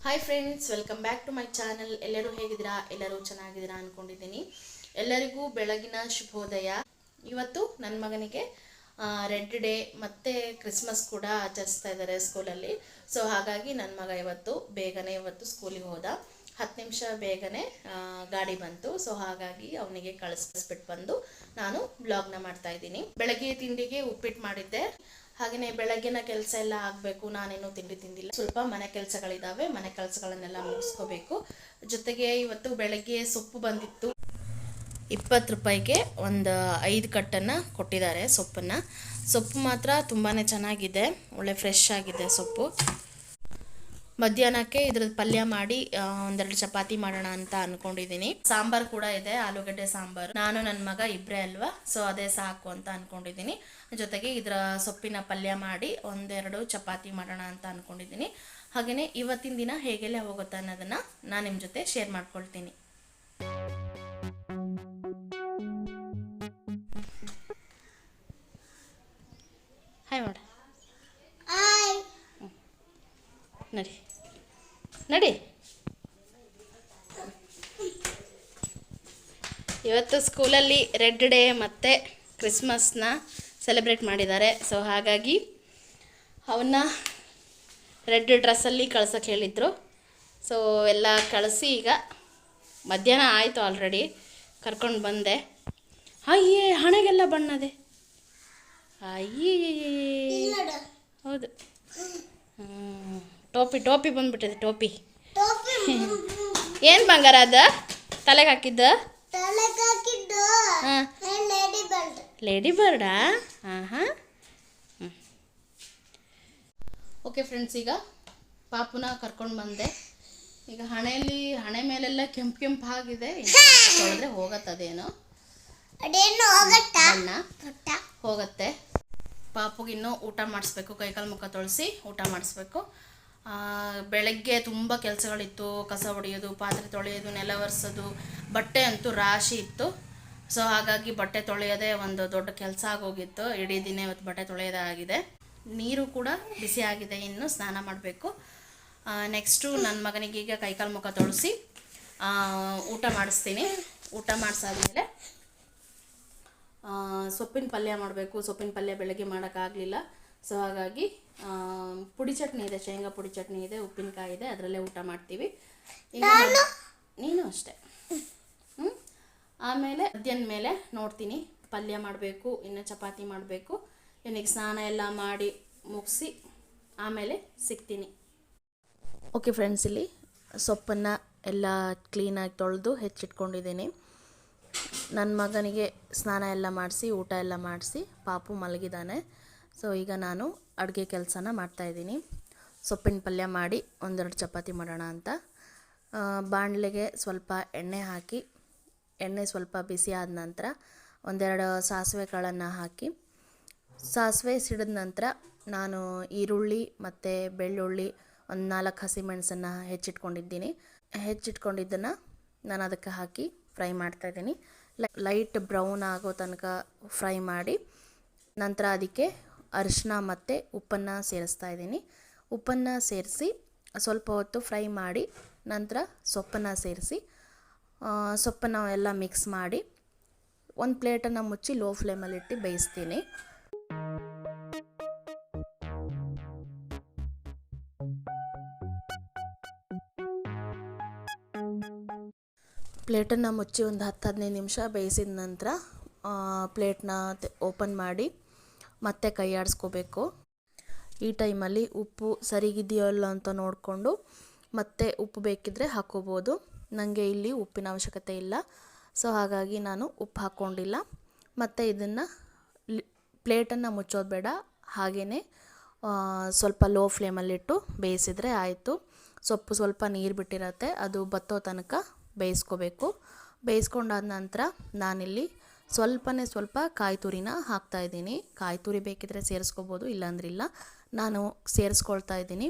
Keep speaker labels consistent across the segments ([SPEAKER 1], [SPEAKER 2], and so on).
[SPEAKER 1] Hi friends, welcome back to my channel. ಎಲ್ಲರೂ ಹೇಗಿದ್ದೀರಾ? ಎಲ್ಲರೂ ಚೆನ್ನಾಗಿದ್ದೀರಾ ಅಂದ್ಕೊಂಡಿದ್ದೀನಿ. ಎಲ್ಲರಿಗೂ ಬೆಳಗಿನ ಶುಭೋದಯ. ಇವತ್ತು ನನ್ನ ಮಗನಿಗೆ ರೆಡ್ ಡೇ ಮತ್ತು ಕ್ರಿಸ್ಮಸ್ ಕೂಡ ಆಚರಿಸ್ತಾ ಇದ್ದಾರೆ ಸ್ಕೂಲಲ್ಲಿ. ಸೊ ಹಾಗಾಗಿ ನನ್ನ ಮಗ ಬೇಗನೆ ಸ್ಕೂಲಿಗೆ ಹೋದ. 10 ನಿಮಿಷ ಬೇಗನೆ ಗಾಡಿ ಬಂತು. ಸೊ ಹಾಗಾಗಿ ಅವನಿಗೆ ಕಳಿಸ್ಬಿಟ್ಟು ಬಂದು ನಾನು ಬ್ಲಾಗ್ನ ಮಾಡ್ತಾ ಇದ್ದೀನಿ. ಬೆಳಗ್ಗೆ ತಿಂಡಿಗೆ ಉಪ್ಪಿಟ್ಟು ಮಾಡಿದ್ದೆ. ಹಾಗೆಯೇ ಬೆಳಗ್ಗಿನ ಕೆಲಸ ಎಲ್ಲ ಆಗಬೇಕು. ನಾನೇನು ತಿಂಡಿ ತಿಂದಿಲ್ಲ. ಸ್ವಲ್ಪ ಮನೆ ಕೆಲಸಗಳಿದ್ದಾವೆ, ಮನೆ ಕೆಲಸಗಳನ್ನೆಲ್ಲ ಮುಗಿಸ್ಕೋಬೇಕು. ಜೊತೆಗೆ ಇವತ್ತು ಬೆಳಗ್ಗೆ ಸೊಪ್ಪು ಬಂದಿತ್ತು. 20 ರೂಪಾಯಿಗೆ ಒಂದು 5 ಕಟ್ಟನ್ನು ಕೊಟ್ಟಿದ್ದಾರೆ ಸೊಪ್ಪನ್ನು. ಸೊಪ್ಪು ಮಾತ್ರ ತುಂಬಾ ಚೆನ್ನಾಗಿದೆ, ಒಳ್ಳೆ ಫ್ರೆಶ್ ಆಗಿದೆ ಸೊಪ್ಪು. ಮಧ್ಯಾಹ್ನಕ್ಕೆ ಇದ್ರದ್ದು ಪಲ್ಯ ಮಾಡಿ ಒಂದೆರಡು ಚಪಾತಿ ಮಾಡೋಣ ಅಂತ ಅಂದ್ಕೊಂಡಿದ್ದೀನಿ. ಸಾಂಬಾರು ಕೂಡ ಇದೆ, ಆಲೂಗಡ್ಡೆ ಸಾಂಬಾರು. ನಾನು ನನ್ನ ಮಗ ಇಬ್ಬರೇ ಅಲ್ವಾ, ಸೊ ಅದೇ ಸಾಕು ಅಂತ ಅಂದ್ಕೊಂಡಿದ್ದೀನಿ. ಜೊತೆಗೆ ಇದರ ಸೊಪ್ಪಿನ ಪಲ್ಯ ಮಾಡಿ ಒಂದೆರಡು ಚಪಾತಿ ಮಾಡೋಣ ಅಂತ ಅಂದ್ಕೊಂಡಿದ್ದೀನಿ. ಹಾಗೆಯೇ ಇವತ್ತಿನ ದಿನ ಹೇಗೆಲ್ಲ ಹೋಗುತ್ತೆ ಅನ್ನೋದನ್ನು ನಾನು ನಿಮ್ಮ ಜೊತೆ ಶೇರ್ ಮಾಡ್ಕೊಳ್ತೀನಿ. ಹಾಯ್ ಮಾಡ ನಡಿ ನಡಿ. ಇವತ್ತು ಸ್ಕೂಲಲ್ಲಿ ರೆಡ್ ಡೇ ಮತ್ತು ಕ್ರಿಸ್ಮಸ್ನ ಸೆಲೆಬ್ರೇಟ್ ಮಾಡಿದ್ದಾರೆ. ಸೊ ಹಾಗಾಗಿ ಅವನ್ನ ರೆಡ್ ಡ್ರೆಸ್ಸಲ್ಲಿ ಕಳ್ಸೋಕ್ಕೆ ಹೇಳಿದರು. ಸೊ ಎಲ್ಲ ಕಳಿಸಿ ಈಗ ಮಧ್ಯಾಹ್ನ ಆಯಿತು, ಆಲ್ರೆಡಿ ಕರ್ಕೊಂಡು ಬಂದೆ. ಅಯ್ಯೇ, ಹಣೆಗೆಲ್ಲ ಬಣ್ಣದೆ. ಅಯ್ಯೇ, ಹೌದು. ಟೋಪಿ ಬಂದ್ಬಿಟ್ಟಿದೆ. ಟೋಪಿ ಏನು ಬಂಗಾರ ಅದ ತಲೆಗೆ ಹಾಕಿದ್ದ? ಹಾಂ, ಲೇಡಿ ಬರ್ಡಾ? ಹಾಂ. ಓಕೆ ಫ್ರೆಂಡ್ಸ್, ಈಗ ಪಾಪುನ ಕರ್ಕೊಂಡು ಬಂದೆ. ಈಗ ಹಣೆ ಮೇಲೆಲ್ಲ ಕೆಂಪು ಆಗಿದೆ. ತೊಳೆದ್ರೆ ಹೋಗತ್ತದೇನೋ, ಬಣ್ಣ ಹೋಗುತ್ತೆ. ಪಾಪುಗಿನ್ನೂ ಊಟ ಮಾಡಿಸ್ಬೇಕು, ಕೈಕಾಲು ಮುಖ ತೊಳೆಸಿ ಊಟ ಮಾಡಿಸ್ಬೇಕು. ಬೆಳಗ್ಗೆ ತುಂಬ ಕೆಲಸಗಳಿತ್ತು. ಕಸ ಹೊಡೆಯೋದು, ಪಾತ್ರೆ ತೊಳೆಯೋದು, ನೆಲ ಒರೆಸೋದು, ಬಟ್ಟೆ ಅಂತೂ ರಾಶಿ ಇತ್ತು. ಸೊ ಹಾಗಾಗಿ ಬಟ್ಟೆ ತೊಳೆಯೋದೇ ಒಂದು ದೊಡ್ಡ ಕೆಲಸ ಆಗೋಗಿತ್ತು. ಇಡೀ ದಿನ ಇವತ್ತು ಬಟ್ಟೆ ತೊಳೆಯೋದೇ ಆಗಿದೆ. ನೀರು ಕೂಡ ಬಿಸಿ ಆಗಿದೆ, ಇನ್ನು ಸ್ನಾನ ಮಾಡಬೇಕು. ನೆಕ್ಸ್ಟು ನನ್ನ ಮಗನಿಗೆ ಈಗ ಕೈಕಾಲು ಮುಖ ತೊಳೆಸಿ ಊಟ ಮಾಡಿಸ್ತೀನಿ. ಊಟ ಮಾಡಿಸಾದ್ಮೇಲೆ ಸೊಪ್ಪಿನ ಪಲ್ಯ ಮಾಡಬೇಕು. ಸೊಪ್ಪಿನ ಪಲ್ಯ ಬೆಳಗ್ಗೆ ಮಾಡೋಕ್ಕಾಗಲಿಲ್ಲ. ಸೊ ಹಾಗಾಗಿ ಪುಡಿ ಚಟ್ನಿ ಇದೆ, ಶೇಂಗಾ ಪುಡಿ ಚಟ್ನಿ ಇದೆ, ಉಪ್ಪಿನಕಾಯಿ ಇದೆ, ಅದರಲ್ಲೇ ಊಟ ಮಾಡ್ತೀವಿ. ಈಗ ನೀನು ಅಷ್ಟೇ. ಆಮೇಲೆ ಮಧ್ಯಾಹ್ನ ಮೇಲೆ ನೋಡ್ತೀನಿ, ಪಲ್ಯ ಮಾಡಬೇಕು, ಇನ್ನು ಚಪಾತಿ ಮಾಡಬೇಕು. ಇನ್ನೀಗ ಸ್ನಾನ ಎಲ್ಲ ಮಾಡಿ ಮುಗಿಸಿ ಆಮೇಲೆ ಸಿಗ್ತೀನಿ. ಓಕೆ ಫ್ರೆಂಡ್ಸ್, ಇಲ್ಲಿ ಸೊಪ್ಪನ್ನು ಎಲ್ಲ ಕ್ಲೀನಾಗಿ ತೊಳೆದು ಹೆಚ್ಚಿಟ್ಕೊಂಡಿದ್ದೀನಿ. ನನ್ನ ಮಗನಿಗೆ ಸ್ನಾನ ಎಲ್ಲ ಮಾಡಿಸಿ ಊಟ ಎಲ್ಲ ಮಾಡಿಸಿ ಪಾಪು ಮಲಗಿದ್ದಾನೆ. ಸೊ ಈಗ ನಾನು ಅಡುಗೆ ಕೆಲಸನ ಮಾಡ್ತಾಯಿದ್ದೀನಿ. ಸೊಪ್ಪಿನ ಪಲ್ಯ ಮಾಡಿ ಒಂದೆರಡು ಚಪಾತಿ ಮಾಡೋಣ ಅಂತ ಬಾಣಲೆಗೆ ಸ್ವಲ್ಪ ಎಣ್ಣೆ ಹಾಕಿ, ಎಣ್ಣೆ ಸ್ವಲ್ಪ ಬಿಸಿ ಆದ ನಂತರ ಒಂದೆರಡು ಸಾಸಿವೆ ಕಾಳನ್ನು ಹಾಕಿ, ಸಾಸಿವೆ ಸಿಡಿದ ನಂತರ ನಾನು ಈರುಳ್ಳಿ ಮತ್ತು ಬೆಳ್ಳುಳ್ಳಿ, ಒಂದು 4 ಹಸಿಮೆಣಸನ್ನು ಹೆಚ್ಚಿಟ್ಕೊಂಡಿದ್ದನ್ನು ನಾನು ಅದಕ್ಕೆ ಹಾಕಿ ಫ್ರೈ ಮಾಡ್ತಾಯಿದ್ದೀನಿ. ಲೈಟ್ ಬ್ರೌನ್ ಆಗೋ ತನಕ ಫ್ರೈ ಮಾಡಿ ನಂತರ ಅದಕ್ಕೆ ಅರಿಶಿನ ಮತ್ತು ಉಪ್ಪನ್ನು ಸೇರಿಸ್ತಾ ಇದ್ದೀನಿ. ಉಪ್ಪನ್ನು ಸೇರಿಸಿ ಸ್ವಲ್ಪ ಹೊತ್ತು ಫ್ರೈ ಮಾಡಿ ನಂತರ ಸೊಪ್ಪನ್ನು ಸೇರಿಸಿ ಸೊಪ್ಪನ್ನು ಎಲ್ಲ ಮಿಕ್ಸ್ ಮಾಡಿ ಒಂದು ಪ್ಲೇಟನ್ನು ಮುಚ್ಚಿ ಲೋ ಫ್ಲೇಮಲ್ಲಿಟ್ಟು ಬೇಯಿಸ್ತೀನಿ. ಪ್ಲೇಟನ್ನು ಮುಚ್ಚಿ ಒಂದು 10-15 ನಿಮಿಷ ಬೇಯಿಸಿದ ನಂತರ ಪ್ಲೇಟ್ನ ಓಪನ್ ಮಾಡಿ ಮತ್ತೆ ಕೈ ಆಡಿಸ್ಕೋಬೇಕು. ಈ ಟೈಮಲ್ಲಿ ಉಪ್ಪು ಸರಿಗಿದೆಯೋ ಇಲ್ಲ ಅಂತ ನೋಡಿಕೊಂಡು ಮತ್ತೆ ಉಪ್ಪು ಬೇಕಿದ್ದರೆ ಹಾಕ್ಕೋಬೋದು. ನನಗೆ ಇಲ್ಲಿ ಉಪ್ಪಿನ ಅವಶ್ಯಕತೆ ಇಲ್ಲ, ಸೊ ಹಾಗಾಗಿ ನಾನು ಉಪ್ಪು ಹಾಕ್ಕೊಂಡಿಲ್ಲ. ಮತ್ತು ಇದನ್ನು ಪ್ಲೇಟನ್ನು ಮುಚ್ಚೋದು ಬೇಡ, ಹಾಗೆಯೇ ಸ್ವಲ್ಪ ಲೋ ಫ್ಲೇಮಲ್ಲಿಟ್ಟು ಬೇಯಿಸಿದರೆ ಆಯಿತು. ಸೊಪ್ಪು ಸ್ವಲ್ಪ ನೀರು ಬಿಟ್ಟಿರತ್ತೆ, ಅದು ಬತ್ತೋ ತನಕ ಬೇಯಿಸ್ಕೋಬೇಕು. ಬೇಯಿಸ್ಕೊಂಡಾದ ನಂತರ ನಾನಿಲ್ಲಿ ಸ್ವಲ್ಪ ಕಾಯಿ ತುರಿನ ಹಾಕ್ತಾಯಿದ್ದೀನಿ. ಕಾಯಿ ತುರಿ ಬೇಕಿದ್ರೆ ಸೇರಿಸ್ಕೋಬೋದು, ಇಲ್ಲಾಂದ್ರಿಲ್ಲ. ನಾನು ಸೇರಿಸ್ಕೊಳ್ತಾ ಇದ್ದೀನಿ.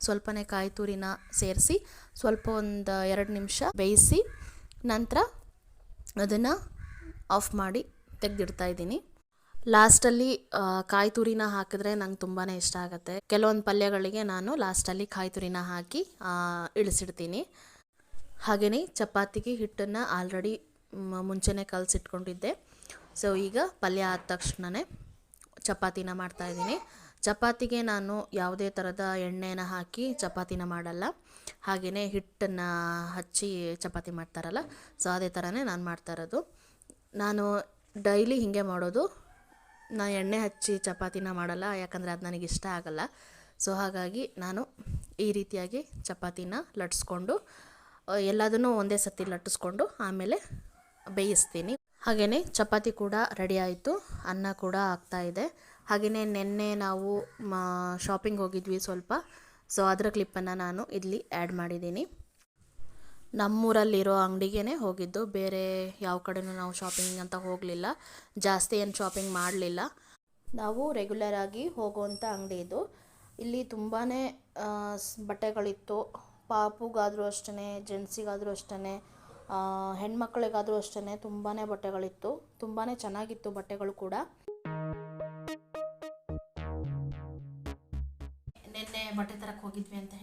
[SPEAKER 1] ಸ್ವಲ್ಪನೇ ಕಾಯಿ ತುರಿನ ಸೇರಿಸಿ ಸ್ವಲ್ಪ ಒಂದು 2 ನಿಮಿಷ ಬೇಯಿಸಿ ನಂತರ ಅದನ್ನು ಆಫ್ ಮಾಡಿ ತೆಗೆದಿಡ್ತಾ ಇದ್ದೀನಿ. ಲಾಸ್ಟಲ್ಲಿ ಕಾಯಿ ತುರಿನ ಹಾಕಿದ್ರೆ ನಂಗೆ ತುಂಬಾ ಇಷ್ಟ ಆಗುತ್ತೆ. ಕೆಲವೊಂದು ಪಲ್ಯಗಳಿಗೆ ನಾನು ಲಾಸ್ಟಲ್ಲಿ ಕಾಯಿ ತುರಿನ ಹಾಕಿ ಇಳಿಸಿಡ್ತೀನಿ. ಹಾಗೆಯೇ ಚಪಾತಿಗೆ ಹಿಟ್ಟನ್ನು ಆಲ್ರೆಡಿ ಮುಂಚೆನೇ ಕಲಸಿಟ್ಕೊಂಡಿದ್ದೆ. ಸೊ ಈಗ ಪಲ್ಯ ಆದ ತಕ್ಷಣವೇ ಚಪಾತಿನ ಮಾಡ್ತಾಯಿದ್ದೀನಿ. ಚಪಾತಿಗೆ ನಾನು ಯಾವುದೇ ಥರದ ಎಣ್ಣೆನ ಹಾಕಿ ಚಪಾತಿನ ಮಾಡಲ್ಲ. ಹಾಗೆಯೇ ಹಿಟ್ಟನ್ನು ಹಚ್ಚಿ ಚಪಾತಿ ಮಾಡ್ತಾರಲ್ಲ, ಸೊ ಅದೇ ಥರನೇ ನಾನು ಮಾಡ್ತಾಯಿರೋದು. ನಾನು ಡೈಲಿ ಹೀಗೆ ಮಾಡೋದು. ನಾನು ಎಣ್ಣೆ ಹಚ್ಚಿ ಚಪಾತಿನ ಮಾಡಲ್ಲ, ಯಾಕಂದರೆ ಅದು ನನಗೆ ಇಷ್ಟ ಆಗಲ್ಲ. ಸೊ ಹಾಗಾಗಿ ನಾನು ಈ ರೀತಿಯಾಗಿ ಚಪಾತಿನ ಲಟ್ಸ್ಕೊಂಡು ಎಲ್ಲದನ್ನೂ ಒಂದೇ ಸತಿ ಲಟ್ಟಿಸ್ಕೊಂಡು ಆಮೇಲೆ ಬೇಯಿಸ್ತೀನಿ. ಹಾಗೆಯೇ ಚಪಾತಿ ಕೂಡ ರೆಡಿ ಆಯಿತು, ಅನ್ನ ಕೂಡ ಆಗ್ತಾಯಿದೆ. ಹಾಗೆಯೇ ನಿನ್ನೆ ನಾವು ಶಾಪಿಂಗ್ ಹೋಗಿದ್ವಿ ಸ್ವಲ್ಪ, ಸೊ ಅದರ ಕ್ಲಿಪ್ಪನ್ನು ನಾನು ಇಲ್ಲಿ ಆ್ಯಡ್ ಮಾಡಿದ್ದೀನಿ. ನಮ್ಮೂರಲ್ಲಿರೋ ಅಂಗಡಿಗೆ ಹೋಗಿದ್ದು, ಬೇರೆ ಯಾವ ಕಡೆನೂ ನಾವು ಶಾಪಿಂಗ್ ಅಂತ ಹೋಗಲಿಲ್ಲ. ಜಾಸ್ತಿ ಏನು ಶಾಪಿಂಗ್ ಮಾಡಲಿಲ್ಲ. ನಾವು ರೆಗ್ಯುಲರ್ ಆಗಿ ಹೋಗುವಂಥ ಅಂಗಡಿ ಇದು. ಇಲ್ಲಿ ತುಂಬಾ ಬಟ್ಟೆಗಳಿತ್ತು. ಪಾಪುಗಾದರೂ ಅಷ್ಟೇ, ಜೆಂಟ್ಸಿಗಾದರೂ ಅಷ್ಟೇ, ಹೆಣ್ಮಕ್ಳಿಗಾದರೂ ಅಷ್ಟೇ ತುಂಬಾ ಬಟ್ಟೆಗಳಿತ್ತು. ತುಂಬಾ ಚೆನ್ನಾಗಿತ್ತು ಬಟ್ಟೆಗಳು ಕೂಡ. ನಿನ್ನೆ ಬಟ್ಟೆ ತರಕ್ಕೆ ಹೋಗಿದ್ವಿ ಅಂತ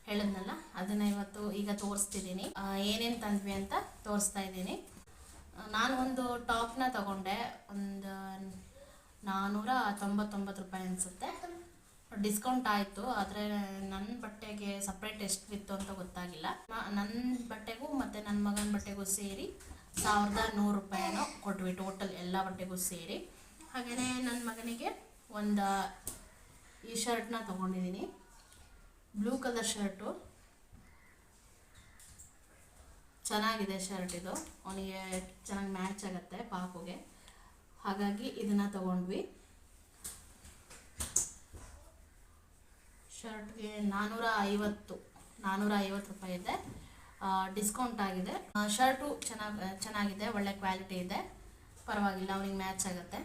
[SPEAKER 1] ಹೇಳಿದ್ನಲ್ಲ, ಅದನ್ನು ಈಗ ತೋರಿಸ್ತಿದ್ದೀನಿ. ಏನೇನು ತಂದ್ವಿ ಅಂತ ತೋರಿಸ್ತಾ ಇದ್ದೀನಿ. ನಾನು ಒಂದು ಟಾಪ್ನ ತಗೊಂಡೆ, ಒಂದು 499 ರೂಪಾಯಿ ಅನಿಸುತ್ತೆ. ಡಿಸ್ಕೌಂಟ್ ಆಯಿತು, ಆದರೆ ನನ್ನ ಬಟ್ಟೆಗೆ ಸಪ್ರೇಟ್ ಎಷ್ಟು ಇತ್ತು ಅಂತ ಗೊತ್ತಾಗಿಲ್ಲ. ನನ್ನ ಬಟ್ಟೆಗೂ ಮತ್ತು ನನ್ನ ಮಗನ ಬಟ್ಟೆಗೂ ಸೇರಿ 1100 ರೂಪಾಯಿನೋ ಕೊಟ್ವಿ, ಟೋಟಲ್ ಎಲ್ಲ ಬಟ್ಟೆಗೂ ಸೇರಿ. ಹಾಗೆಯೇ ನನ್ನ ಮಗನಿಗೆ ಒಂದು ಈ ಶರ್ಟ್ನ ತೊಗೊಂಡಿದ್ದೀನಿ, ಬ್ಲೂ ಕಲರ್ ಶರ್ಟು. ಚೆನ್ನಾಗಿದೆ ಶರ್ಟ್ ಇದು, ಅವನಿಗೆ ಚೆನ್ನಾಗಿ ಮ್ಯಾಚ್ ಆಗುತ್ತೆ ಪಾಪುಗೆ. ಹಾಗಾಗಿ ಇದನ್ನು ತಗೊಂಡ್ವಿ. ಶರ್ಟ್ಗೆ 450 ರೂಪಾಯಿ ಇದೆ, ಡಿಸ್ಕೌಂಟ್ ಆಗಿದೆ. ಶರ್ಟು ಚೆನ್ನಾಗಿದೆ, ಒಳ್ಳೆ ಕ್ವಾಲಿಟಿ ಇದೆ, ಪರವಾಗಿಲ್ಲ, ಅವನಿಗೆ ಮ್ಯಾಚ್ ಆಗುತ್ತೆ.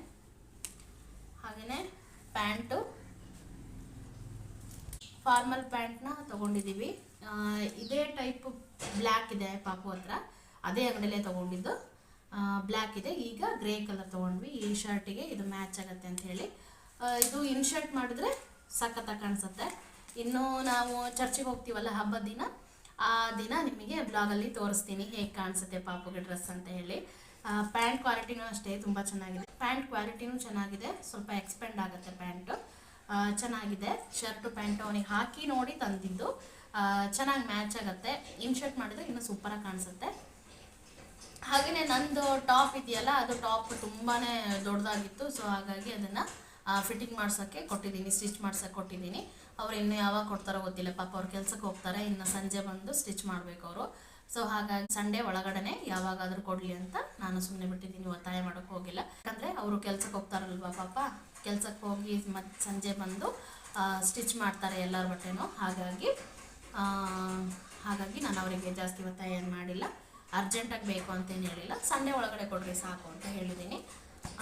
[SPEAKER 1] ಹಾಗೆಯೇ ಪ್ಯಾಂಟು, ಫಾರ್ಮಲ್ ಪ್ಯಾಂಟ್ನ ತೊಗೊಂಡಿದ್ದೀವಿ. ಇದೇ ಟೈಪ್ ಬ್ಲ್ಯಾಕ್ ಇದೆ ಪಾಪು ಹತ್ರ, ಅದೇ ಅಂಗಡಿಯಲ್ಲೇ ತೊಗೊಂಡಿದ್ದು. ಬ್ಲ್ಯಾಕ್ ಇದೆ, ಈಗ ಗ್ರೇ ಕಲರ್ ತೊಗೊಂಡ್ವಿ. ಈ ಶರ್ಟಿಗೆ ಇದು ಮ್ಯಾಚ್ ಆಗುತ್ತೆ ಅಂತ ಹೇಳಿ. ಇದು ಇನ್ ಶರ್ಟ್ ಮಾಡಿದ್ರೆ ಸಖತ್ತಾಗಿ ಕಾಣಿಸುತ್ತೆ. ಇನ್ನು ನಾವು ಚರ್ಚಿಗೆ ಹೋಗ್ತೀವಲ್ಲ ಹಬ್ಬದ ದಿನ, ಆ ದಿನ ನಿಮಗೆ ಬ್ಲಾಗಲ್ಲಿ ತೋರಿಸ್ತೀನಿ ಹೇಗೆ ಕಾಣಿಸುತ್ತೆ ಪಾಪುಗೆ ಡ್ರೆಸ್ ಅಂತ ಹೇಳಿ. ಪ್ಯಾಂಟ್ ಕ್ವಾಲಿಟಿನೂ ಅಷ್ಟೇ ತುಂಬ ಚೆನ್ನಾಗಿದೆ. ಪ್ಯಾಂಟ್ ಕ್ವಾಲಿಟಿನೂ ಚೆನ್ನಾಗಿದೆ, ಸ್ವಲ್ಪ ಎಕ್ಸ್ಪೆಂಡ್ ಆಗುತ್ತೆ ಪ್ಯಾಂಟು. ಚೆನ್ನಾಗಿದೆ ಶರ್ಟು ಪ್ಯಾಂಟು. ಅವನಿಗೆ ಹಾಕಿ ನೋಡಿ ತಂದಿದ್ದು, ಚೆನ್ನಾಗಿ ಮ್ಯಾಚ್ ಆಗುತ್ತೆ. ಇನ್ ಶರ್ಟ್ ಮಾಡಿದ್ರೆ ಇನ್ನೂ ಸೂಪರಾಗಿ ಕಾಣಿಸುತ್ತೆ. ಹಾಗೆಯೇ ನಂದು ಟಾಪ್ ಇದೆಯಲ್ಲ, ಅದು ಟಾಪ್ ತುಂಬಾ ದೊಡ್ಡದಾಗಿತ್ತು. ಸೊ ಹಾಗಾಗಿ ಅದನ್ನು ಫಿಟ್ಟಿಂಗ್ ಮಾಡ್ಸೋಕ್ಕೆ ಕೊಟ್ಟಿದ್ದೀನಿ, ಸ್ಟಿಚ್ ಮಾಡ್ಸೋಕ್ಕೆ ಕೊಟ್ಟಿದ್ದೀನಿ. ಅವ್ರು ಇನ್ನೂ ಯಾವಾಗ ಕೊಡ್ತಾರೋ ಗೊತ್ತಿಲ್ಲ, ಪಾಪ ಅವ್ರು ಕೆಲ್ಸಕ್ಕೆ ಹೋಗ್ತಾರೆ, ಇನ್ನು ಸಂಜೆ ಬಂದು ಸ್ಟಿಚ್ ಮಾಡಬೇಕು ಅವರು. ಸೊ ಹಾಗಾಗಿ ಸಂಡೇ ಒಳಗಡೆ ಯಾವಾಗಾದರೂ ಕೊಡಲಿ ಅಂತ ನಾನು ಸುಮ್ಮನೆ ಬಿಟ್ಟಿದ್ದೀನಿ, ಒತ್ತಾಯ ಮಾಡೋಕ್ಕೆ ಹೋಗಿಲ್ಲ. ಯಾಕಂದರೆ ಅವರು ಕೆಲ್ಸಕ್ಕೆ ಹೋಗ್ತಾರಲ್ವ ಪಾಪ, ಕೆಲ್ಸಕ್ಕೆ ಹೋಗಿ ಮತ್ತು ಸಂಜೆ ಬಂದು ಸ್ಟಿಚ್ ಮಾಡ್ತಾರೆ ಎಲ್ಲರ ಬಟ್ಟೆನೂ. ಹಾಗಾಗಿ ನಾನು ಅವರಿಗೆ ಜಾಸ್ತಿ ಒತ್ತಾಯ ಏನು ಮಾಡಿಲ್ಲ. ಅರ್ಜೆಂಟಾಗಿ ಬೇಕು ಅಂತೇನು ಹೇಳಿಲ್ಲ, ಸಂಡೇ ಒಳಗಡೆ ಕೊಡ್ರಿ ಸಾಕು ಅಂತ ಹೇಳಿದ್ದೀನಿ.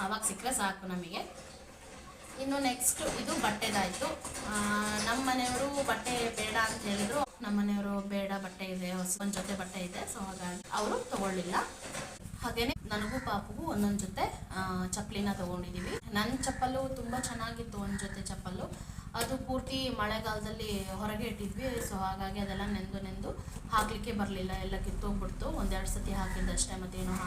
[SPEAKER 1] ಆವಾಗ ಸಿಕ್ಕರೆ ಸಾಕು ನಮಗೆ. ಇನ್ನು ನೆಕ್ಸ್ಟು ಇದು ಬಟ್ಟೆದಾಯಿತು. ನಮ್ಮ ಮನೆಯವರು ಬಟ್ಟೆ ಬೇಡ ಅಂತ ಹೇಳಿದರು. ನಮ್ಮ ಮನೆಯವರು ಬೇಡ, ಬಟ್ಟೆ ಇದೆ, ಒಂದು ಜೊತೆ ಬಟ್ಟೆ ಇದೆ, ಸೊ ಹಾಗಾಗಿ ಅವರು ತೊಗೊಳ್ಳಿಲ್ಲ. ಹಾಗೆಯೇ ನನಗೂ ಪಾಪುಗೂ ಒಂದೊಂದು ಜೊತೆ ಚಪ್ಪಲಿನ ತೊಗೊಂಡಿದ್ದೀವಿ. ನನ್ನ ಚಪ್ಪಲು ತುಂಬ ಚೆನ್ನಾಗಿತ್ತು, ಒಂದು ಜೊತೆ ಚಪ್ಪಲು. ಅದು ಪೂರ್ತಿ ಮಳೆಗಾಲದಲ್ಲಿ ಹೊರಗೆ ಇಟ್ಟಿದ್ವಿ. ಸೊ ಹಾಗಾಗಿ ಅದೆಲ್ಲ ನೆಂದು ಹಾಕಲಿಕ್ಕೆ ಬರಲಿಲ್ಲ, ಎಲ್ಲ ಕಿತ್ತೋಗ್ಬಿಡ್ತು. ಒಂದೆರಡು ಸತಿ ಹಾಕಿದ್ದಷ್ಟೇ, ಮತ್ತೇನು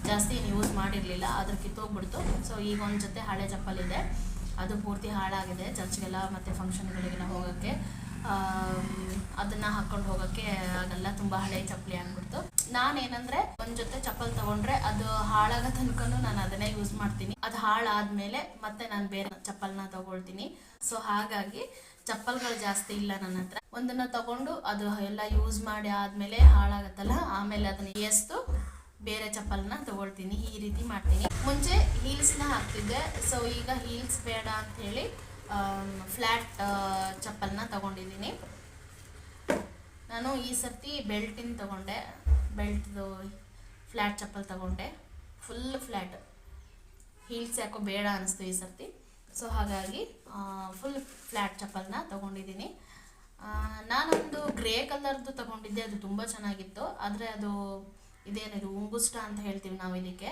[SPEAKER 1] ಜಾಸ್ತಿ ಏನು ಯೂಸ್ ಮಾಡಿರಲಿಲ್ಲ, ಅದ್ರ ಕಿತ್ತೋಗ್ಬಿಡ್ತು. ಸೊ ಈಗ ಒಂದು ಜೊತೆ ಹಳೆ ಚಪ್ಪಲಿದೆ, ಅದು ಪೂರ್ತಿ ಹಾಳಾಗಿದೆ. ಚರ್ಚ್ಗೆಲ್ಲ ಮತ್ತು ಫಂಕ್ಷನ್ಗಳಿಗೆಲ್ಲ ಹೋಗೋಕ್ಕೆ ಅದನ್ನು ಹಾಕ್ಕೊಂಡು ಹೋಗೋಕ್ಕೆ ಆಗಲ್ಲ, ತುಂಬ ಹಳೆ ಚಪ್ಪಲಿ ಆಗ್ಬಿಡ್ತು. ನಾನೇನಂದರೆ ಒಂದು ಜೊತೆ ಚಪ್ಪಲ್ ತೊಗೊಂಡ್ರೆ ಅದು ಹಾಳಾಗೋ ತನಕನೂ ನಾನು ಅದನ್ನೇ ಯೂಸ್ ಮಾಡ್ತೀನಿ. ಅದು ಹಾಳಾದ್ಮೇಲೆ ಮತ್ತೆ ನಾನು ಬೇರೆ ಚಪ್ಪಲ್ನ ತೊಗೊಳ್ತೀನಿ. ಸೊ ಹಾಗಾಗಿ ಚಪ್ಪಲ್ಗಳು ಜಾಸ್ತಿ ಇಲ್ಲ ನನ್ನ ಹತ್ರ. ಒಂದನ್ನು ತೊಗೊಂಡು ಅದು ಎಲ್ಲ ಯೂಸ್ ಮಾಡಿ ಆದಮೇಲೆ ಹಾಳಾಗತ್ತಲ್ಲ, ಆಮೇಲೆ ಅದನ್ನು ಎಸ್ತು ಬೇರೆ ಚಪ್ಪಲ್ನ ತೊಗೊಳ್ತೀನಿ. ಈ ರೀತಿ ಮಾಡ್ತೀನಿ. ಮುಂಚೆ ಹೀಲ್ಸ್ನ ಹಾಕ್ತಿದ್ದೆ, ಸೊ ಈಗ ಹೀಲ್ಸ್ ಬೇಡ ಅಂಥೇಳಿ ಫ್ಲ್ಯಾಟ್ ಚಪ್ಪಲ್ನ ತೊಗೊಂಡಿದ್ದೀನಿ. ನಾನು ಈ ಸರ್ತಿ ಬೆಲ್ಟಿನ ತೊಗೊಂಡೆ, ಬೆಲ್ಟ್ದು ಫ್ಲ್ಯಾಟ್ ಚಪ್ಪಲ್ ತೊಗೊಂಡೆ, ಫುಲ್ ಫ್ಲ್ಯಾಟ್. ಹೀಲ್ಸ್ ಯಾಕೋ ಬೇಡ ಅನ್ನಿಸ್ತು ಈ ಸರ್ತಿ. ಸೊ ಹಾಗಾಗಿ ಫುಲ್ ಫ್ಲ್ಯಾಟ್ ಚಪ್ಪಲ್ನ ತೊಗೊಂಡಿದ್ದೀನಿ. ನಾನೊಂದು ಗ್ರೇ ಕಲರ್ದು ತೊಗೊಂಡಿದ್ದೆ, ಅದು ತುಂಬ ಚೆನ್ನಾಗಿತ್ತು. ಆದರೆ ಅದು ಇದೇನಿದು ಉಂಗುಷ್ಟ ಅಂತ ಹೇಳ್ತೀವಿ ನಾವು ಇದಕ್ಕೆ,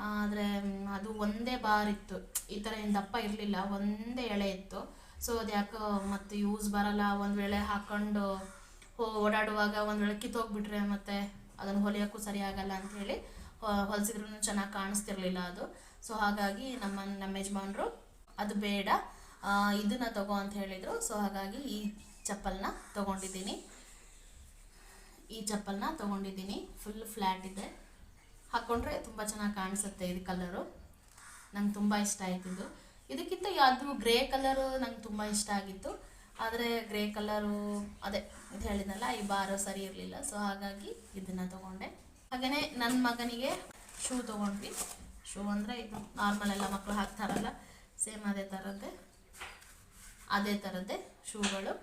[SPEAKER 1] ಆದರೆ ಅದು ಒಂದೇ ಬಾರ್ ಇತ್ತು, ಈ ಥರ ಏನು ದಪ್ಪ ಇರಲಿಲ್ಲ, ಒಂದೇ ಎಳೆ ಇತ್ತು. ಸೊ ಅದು ಯಾಕೋ ಮತ್ತು ಯೂಸ್ ಬರಲ್ಲ, ಒಂದು ವೇಳೆ ಹಾಕ್ಕೊಂಡು ಓಡಾಡುವಾಗ ಒಂದು ವೇಳೆ ಕಿತ್ತೋಗ್ಬಿಟ್ರೆ ಮತ್ತು ಅದನ್ನು ಹೊಲಿಯೋಕ್ಕೂ ಸರಿ ಆಗಲ್ಲ ಅಂಥೇಳಿ ಹೊಲಿಸಿದ್ರೂ ಚೆನ್ನಾಗಿ ಕಾಣಿಸ್ತಿರ್ಲಿಲ್ಲ ಅದು. ಸೊ ಹಾಗಾಗಿ ನಮ್ಮ ಯಜಮಾನ್ರು ಅದು ಬೇಡ, ಇದನ್ನು ತಗೋ ಅಂತ ಹೇಳಿದರು. ಸೊ ಹಾಗಾಗಿ ಈ ಚಪ್ಪಲನ್ನ ತೊಗೊಂಡಿದ್ದೀನಿ. ಫುಲ್ ಫ್ಲ್ಯಾಟ್ ಇದೆ, ಹಾಕ್ಕೊಂಡ್ರೆ ತುಂಬ ಚೆನ್ನಾಗಿ ಕಾಣಿಸುತ್ತೆ. ಇದು ಕಲರು ನಂಗೆ ತುಂಬ ಇಷ್ಟ ಆಯ್ತಿದ್ದು. ಇದಕ್ಕಿಂತ ಅದು ಗ್ರೇ ಕಲರು ನಂಗೆ ತುಂಬ ಇಷ್ಟ ಆಗಿತ್ತು, ಆದರೆ ಗ್ರೇ ಕಲರು ಅದೇ ಇದು ಹೇಳಿದ್ನಲ್ಲ, ಈ ಬಾರು ಸರಿ ಇರಲಿಲ್ಲ. ಸೊ ಹಾಗಾಗಿ ಇದನ್ನು ತೊಗೊಂಡೆ. ಹಾಗೆಯೇ ನನ್ನ ಮಗನಿಗೆ ಶೂ ತೊಗೊಂಡ್ವಿ. ಶೂ ಅಂದರೆ ಇದು ನಾರ್ಮಲ್ ಎಲ್ಲ ಮಕ್ಕಳು ಹಾಕ್ತಾರಲ್ಲ, ಸೇಮ್ ಅದೇ ಥರದ್ದೇ ಶೂಗಳು.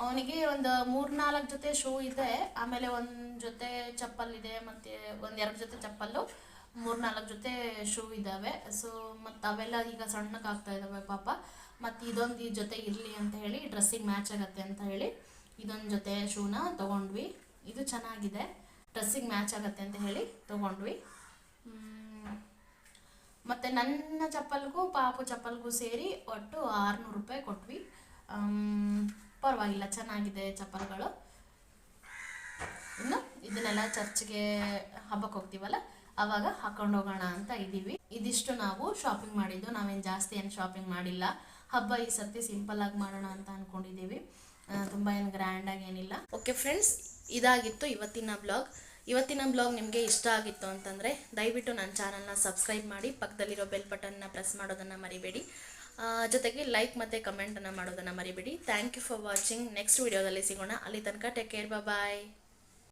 [SPEAKER 1] ಅವನಿಗೆ ಒಂದು 3-4 ಜೊತೆ ಶೂ ಇದೆ, ಆಮೇಲೆ ಒಂದು ಜೊತೆ ಚಪ್ಪಲ್ ಇದೆ, ಮತ್ತು 1-2 ಜೊತೆ ಚಪ್ಪಲ್ಲು, 3-4 ಜೊತೆ ಶೂ ಇದ್ದಾವೆ. ಸೊ ಮತ್ತು ಅವೆಲ್ಲ ಈಗ ಸಣ್ಣಕ್ಕಾಗ್ತಾ ಇದ್ದಾವೆ ಪಾಪ. ಮತ್ತು ಇದೊಂದು ಜೊತೆ ಇರಲಿ ಅಂತ ಹೇಳಿ, ಡ್ರೆಸ್ಸಿಗೆ ಮ್ಯಾಚ್ ಆಗುತ್ತೆ ಅಂತ ಹೇಳಿ ಇದೊಂದು ಜೊತೆ ಶೂನ ತೊಗೊಂಡ್ವಿ. ಇದು ಚೆನ್ನಾಗಿದೆ, ಡ್ರೆಸ್ಸಿಗೆ ಮ್ಯಾಚ್ ಆಗುತ್ತೆ ಅಂತ ಹೇಳಿ ತೊಗೊಂಡ್ವಿ. ಮತ್ತು ನನ್ನ ಚಪ್ಪಲ್ಗೂ ಪಾಪು ಚಪ್ಪಲ್ಗೂ ಸೇರಿ ಒಟ್ಟು 600 ರೂಪಾಯಿ ಕೊಟ್ವಿ. ಪರವಾಗಿಲ್ಲ, ಚೆನ್ನಾಗಿದೆ ಚಪ್ಪಲ್ಗಳು. ಇನ್ನು ಇದನ್ನೆಲ್ಲ ಚರ್ಚ್ಗೆ ಹಬ್ಬಕ್ಕೆ ಹೋಗ್ತೀವಲ್ಲ ಆವಾಗ ಹಾಕೊಂಡು ಹೋಗೋಣ ಅಂತ ಇದ್ದೀವಿ. ಇದಿಷ್ಟು ನಾವು ಶಾಪಿಂಗ್ ಮಾಡಿದ್ದು. ನಾವೇನು ಜಾಸ್ತಿ ಏನು ಶಾಪಿಂಗ್ ಮಾಡಿಲ್ಲ. ಹಬ್ಬ ಈ ಸರ್ತಿ ಸಿಂಪಲ್ಲಾಗಿ ಮಾಡೋಣ ಅಂತ ಅಂದ್ಕೊಂಡಿದ್ದೀವಿ, ತುಂಬ ಏನು ಗ್ರ್ಯಾಂಡಾಗಿ ಏನಿಲ್ಲ. ಓಕೆ ಫ್ರೆಂಡ್ಸ್, ಇದಾಗಿತ್ತು ಇವತ್ತಿನ ಬ್ಲಾಗ್. ನಿಮಗೆ ಇಷ್ಟ ಆಗಿತ್ತು ಅಂತಂದರೆ ದಯವಿಟ್ಟು ನನ್ನ ಚಾನಲ್ನ ಸಬ್ಸ್ಕ್ರೈಬ್ ಮಾಡಿ, ಪಕ್ಕದಲ್ಲಿರೋ ಬೆಲ್ ಬಟನ್ನ ಪ್ರೆಸ್ ಮಾಡೋದನ್ನು ಮರಿಬೇಡಿ. ಜೊತೆಗೆ ಲೈಕ್ ಮತ್ತು ಕಮೆಂಟನ್ನು ಮಾಡೋದನ್ನು ಮರಿಬೇಡಿ. Thank you for watching. Next ವಿಡಿಯೋದಲ್ಲಿ ಸಿಗೋಣ. ಅಲ್ಲಿ ತನಕ ಟೇಕ್ ಕೇರ್, ಬಾಯ್.